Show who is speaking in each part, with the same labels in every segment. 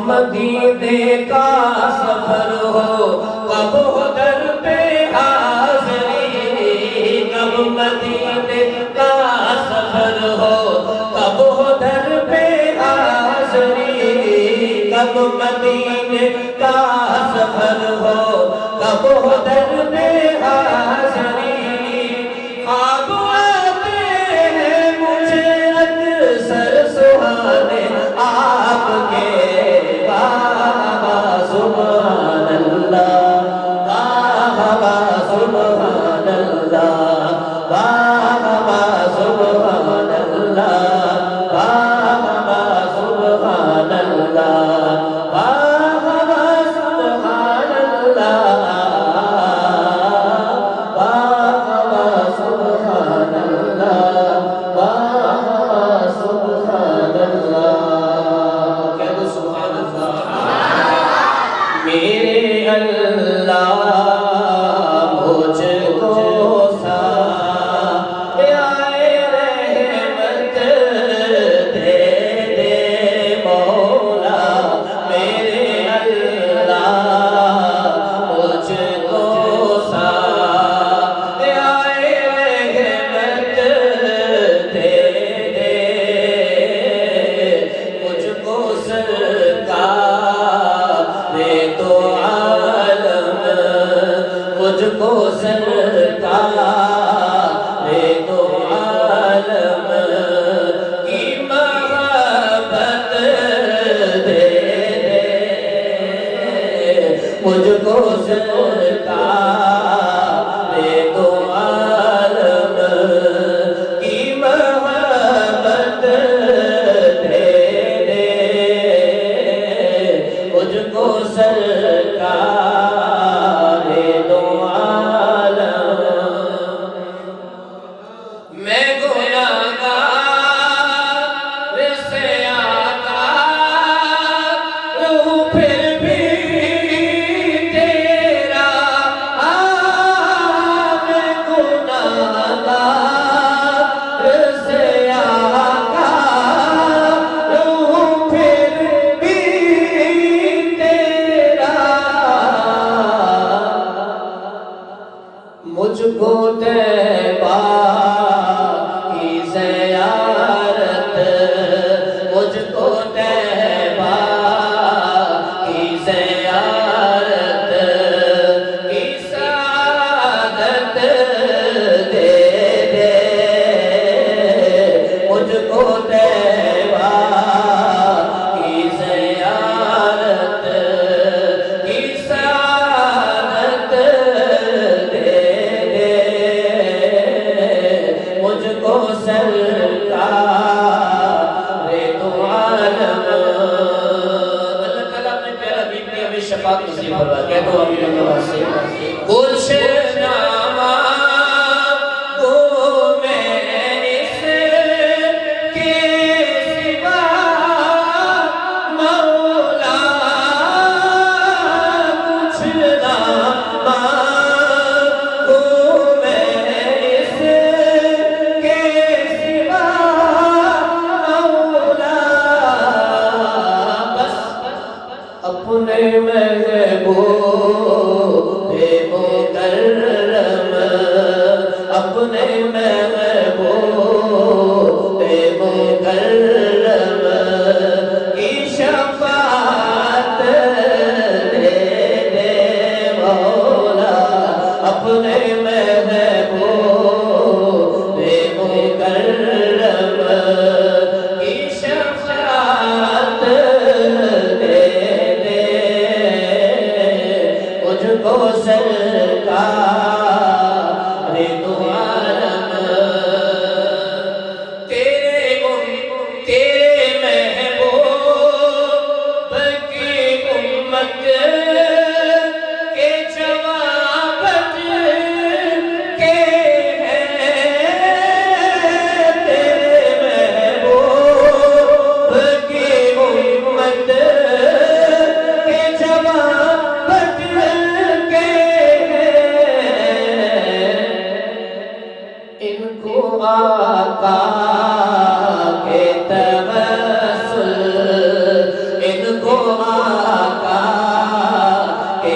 Speaker 1: مدینے کا سفر ہو، کب ہو در پہ حاضری، کب مدینے کا سفر ہو، کب ہو در پہ حاضری، کب مدینے کا سفر ہو، کب ہو در پہ حاضری۔ خواب آتے ہیں مجھے اکثر سہانے آپ کے، واہ واہ سبحان اللہ، واہ واہ سبحان اللہ، واہ واہ سبحان اللہ، واہ واہ سبحان اللہ، واہ واہ سبحان اللہ، واہ واہ سبحان اللہ، واہ واہ سبحان اللہ۔ کہہ دو سبحان اللہ۔ میرے اللہ مجھ کو سایۂ رحمت دے دے مولا، میرے اللہ مجھ کو سایۂ رحمت دے دے، مجھ کو سرکار دو عالم، مجھ کو سرکار دو عالم کی محبت دے دے، مجھ کو سرکار دو عالم کی محبت دے دے، مجھ کو سرکار دو عالم۔ میں گناہگار سے آتا رہوں پھر بھی تیرا، میں گناہگار سے آتا رہوں پھر بھی تیرا، مجھ کو طیبہ کی زیارت، مجھ کو طیبہ کی زیارت کی سعادت دے دے، مجھ کو طیبہ کی زیارت کی سعادت دے دے، مجھ کو سرکار دو عالم۔ اللہ تعالیٰ اپنے پیارا حبیب کی ہمیں شفاعت نصیب فرمائے۔ کہہ دو آمین اللہ سے۔ گلشنامہ گو میں اس کے سوا مولا، کچھ نہ مانگو میں اس کے سوا مولا، بس اپنے محبوب مکرم، اپنے محبوب مکرم کی شفاعت دے دے مولا، اپنے محبوب مکرم کی شفاعت دے دے، مجھ کو سرکار دو عالم۔ تیرے محبوب کی امت کے جوابت کے ہیں، تیرے محبوب کی امت کے جوابت کے ہیں،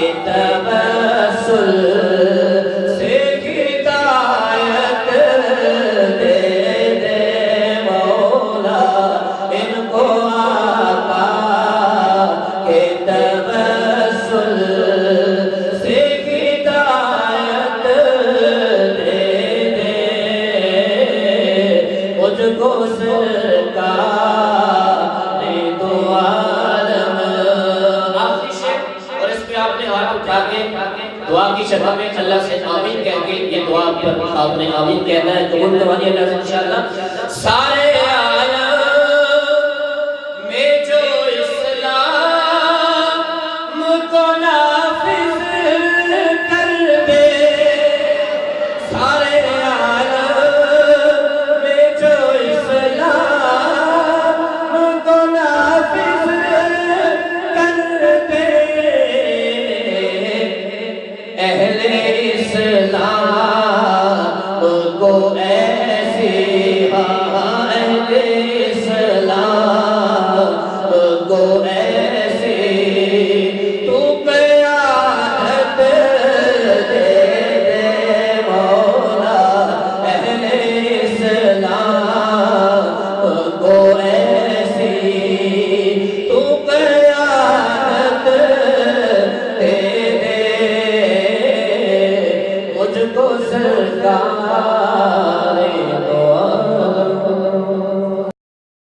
Speaker 1: کے توسل سے ہدایت دے دے مولا ان کو آقا کے توسل سے ہدایت دے دے مجھ کو سرکار دو عالم آخری شعر اور اس پہ آپ نے ہاتھ اٹھا کے دعا کی شکل میں اللہ سے آمین کہہ کے یہ دعا پر آپ نے آمین کہنا ہے قبول کروانی اللہ سے انشاءاللہ سارے